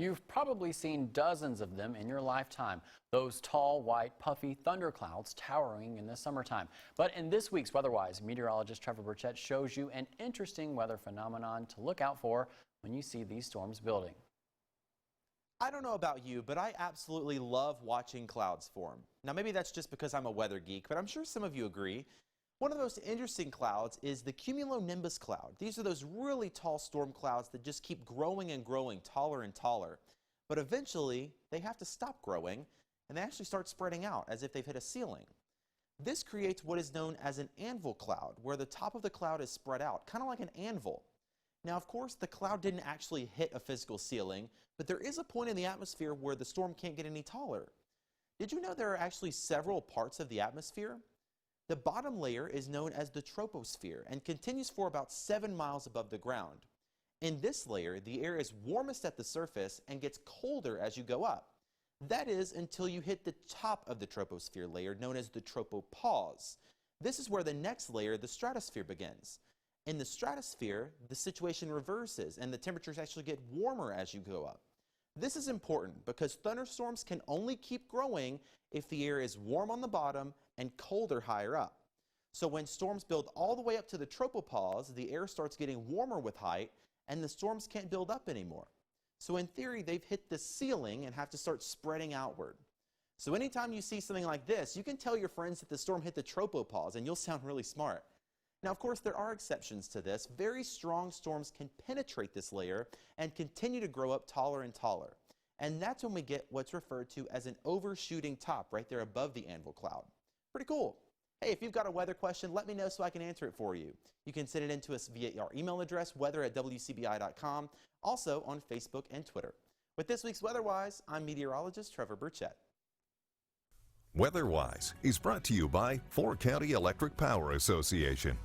You've probably seen dozens of them in your lifetime. Those tall, white, puffy thunderclouds towering in the summertime. But in this week's WeatherWise, meteorologist Trevor Birchett shows you an interesting weather phenomenon to look out for when you see these storms building. I don't know about you, but I absolutely love watching clouds form. Now, maybe that's just because I'm a weather geek, but I'm sure some of you agree. One of the most interesting clouds is the Cumulonimbus Cloud. These are those really tall storm clouds that just keep growing and growing, taller and taller. But eventually, they have to stop growing, and they actually start spreading out as if they've hit a ceiling. This creates what is known as an Anvil Cloud, where the top of the cloud is spread out, kind of like an anvil. Now, of course, the cloud didn't actually hit a physical ceiling, but there is a point in the atmosphere where the storm can't get any taller. Did you know there are actually several parts of the atmosphere? The bottom layer is known as the Troposphere and continues for about 7 miles above the ground. In this layer, the air is warmest at the surface and gets colder as you go up. That is until you hit the top of the Troposphere layer, known as the tropopause. This is where the next layer, the stratosphere, begins. In the stratosphere, the situation reverses and the temperatures actually get warmer as you go up. This is important because thunderstorms can only keep growing if the air is warm on the bottom and colder higher up. So when storms build all the way up to the tropopause, the air starts getting warmer with height and the storms can't build up anymore. So in theory, they've hit the ceiling and have to start spreading outward. So anytime you see something like this, you can tell your friends that the storm hit the tropopause and you'll sound really smart. Now, of course, there are exceptions to this. Very strong storms can penetrate this layer and continue to grow up taller and taller. And that's when we get what's referred to as an overshooting top right there above the Anvil Cloud. Pretty cool. Hey, if you've got a weather question, let me know so I can answer it for you. You can send it in to us via our email address, weather@wcbi.com, also on Facebook and Twitter. With this week's WeatherWise, I'm meteorologist Trevor Birchett. WeatherWise is brought to you by 4 County Electric Power Association.